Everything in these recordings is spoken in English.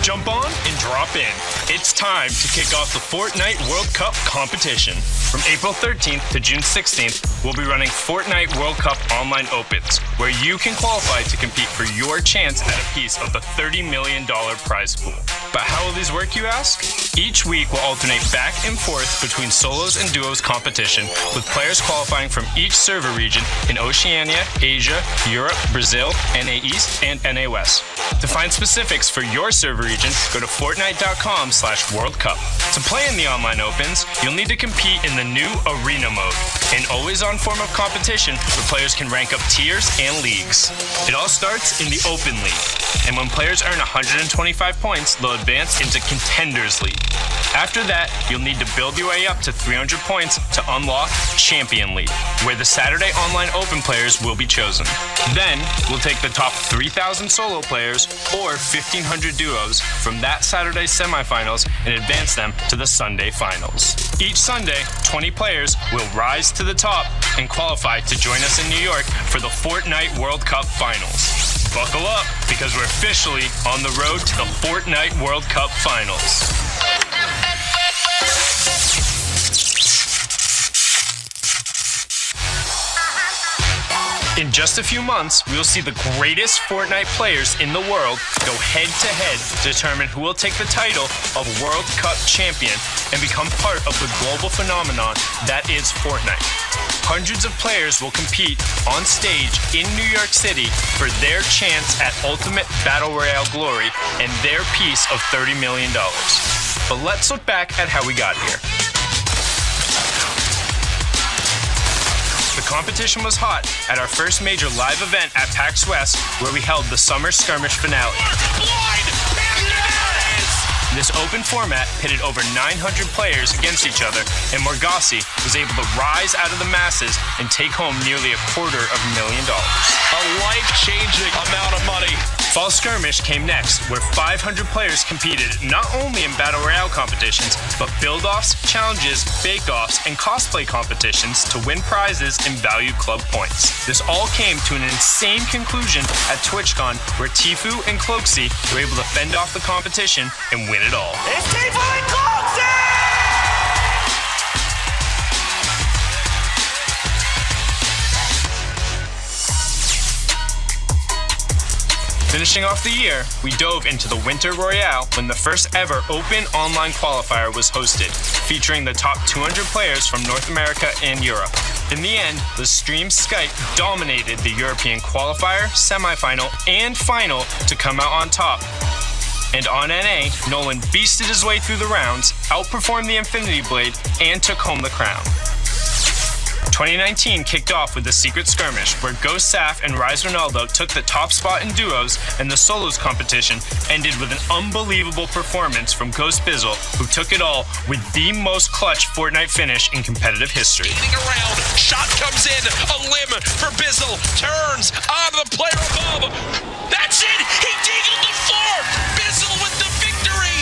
Jump on and drop in. It's time to kick off the Fortnite World Cup competition. From April 13th to June 16th, we'll be running Fortnite World Cup Online Opens, where you can qualify to compete for your chance at a piece of the $30 million prize pool. But how will these work, you ask? Each week will alternate back and forth between solos and duos competition, with players qualifying from each server region in Oceania, Asia, Europe, Brazil, NA East, and NA West. To find specifics for your server region, go to Fortnite.com/World Cup. To play in the online opens, you'll need to compete in the new Arena mode, an always-on form of competition where players can rank up tiers and leagues. It all starts in the Open League, and when players earn 125 points, they'll advance into Contenders League. After that, you'll need to build your way up to 300 points to unlock Champion League, where the Saturday online open players will be chosen. Then, we'll take the top 3,000 solo players or 1,500 duos from that Saturday's semifinals and advance them to the Sunday finals. Each Sunday, 20 players will rise to the top and qualify to join us in New York for the Fortnite World Cup Finals. Buckle up, because we're officially on the road to the Fortnite World Cup Finals. In just a few months, we'll see the greatest Fortnite players in the world go head-to-head to determine who will take the title of World Cup champion and become part of the global phenomenon that is Fortnite. Hundreds of players will compete on stage in New York City for their chance at Ultimate Battle Royale glory and their piece of $30 million. But let's look back at how we got here. The competition was hot at our first major live event at PAX West, where we held the Summer Skirmish finale. This open format pitted over 900 players against each other, and Morgassi was able to rise out of the masses and take home nearly $250,000. A life-changing amount of money. Fall Skirmish came next, where 500 players competed not only in Battle Royale competitions, but build-offs, challenges, bake-offs, and cosplay competitions to win prizes and value club points. This all came to an insane conclusion at TwitchCon, where Tfue and Cloaksy were able to fend off the competition and win it all. It's Tfue and Cloaksy! Finishing off the year, we dove into the Winter Royale when the first ever open online qualifier was hosted, featuring the top 200 players from North America and Europe. In the end, the stream Skype dominated the European qualifier, semifinal, and final to come out on top. And on NA, Nolan beasted his way through the rounds, outperformed the Infinity Blade, and took home the crown. 2019 kicked off with the Secret Skirmish, where Ghost Saf and Rise Ronaldo took the top spot in duos, and the solos competition ended with an unbelievable performance from Ghost Bizzle, who took it all with the most clutch Fortnite finish in competitive history. Around, shot comes in, a limb for Bizzle, turns on the player above. That's it! He deagled the floor! Bizzle with the victory!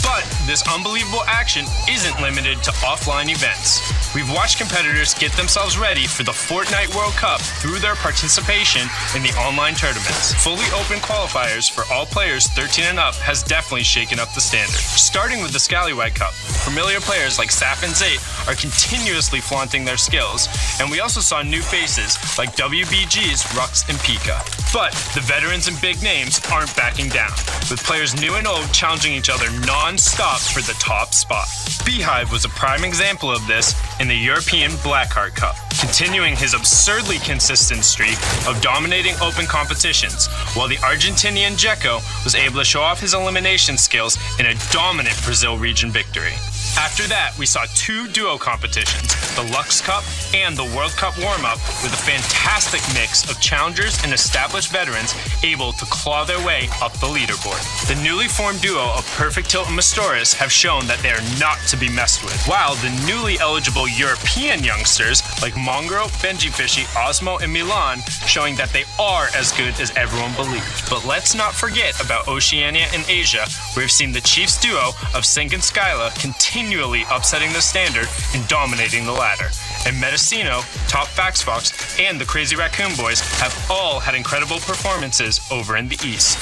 But this unbelievable action isn't limited to offline events. We've watched competitors get themselves ready for the Fortnite World Cup through their participation in the online tournaments. Fully open qualifiers for all players 13 and up has definitely shaken up the standard. Starting with the Scallywag Cup, familiar players like Saf and Zayt are continuously flaunting their skills, and we also saw new faces like WBG's Rux and Pika. But the veterans and big names aren't backing down, with players new and old challenging each other non-stop for the top spot. Beehive was a prime example of this in the European Blackheart Cup, continuing his absurdly consistent streak of dominating open competitions, while the Argentinian Dzeko was able to show off his elimination skills in a dominant Brazil region victory. After that, we saw two duo competitions, the Lux Cup and the World Cup warm-up, with a fantastic mix of challengers and established veterans able to claw their way up the leaderboard. The newly formed duo of Perfect Tilt and Mastoris have shown that they are not to be messed with, while the newly eligible European youngsters like Mongrel, Benji Fishy, Osmo, and Milan showing that they are as good as everyone believed. But let's not forget about Oceania and Asia, where we've seen the Chiefs duo of Sync and Skyla continually upsetting the standard and dominating the ladder. and Mendocino, Top Fax Fox, and the Crazy Raccoon Boys have all had incredible performances over in the East.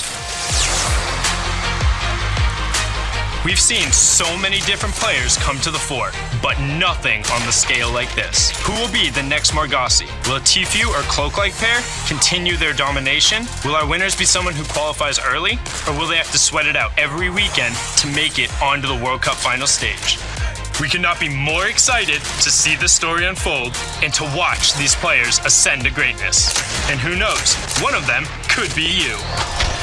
We've seen so many different players come to the fort, but nothing on the scale like this. Who will be the next Margassi? Will a Tfue or Cloak-like pair continue their domination? Will our winners be someone who qualifies early? Or will they have to sweat it out every weekend to make it onto the World Cup final stage? We could not be more excited to see the story unfold and to watch these players ascend to greatness. And who knows, one of them could be you.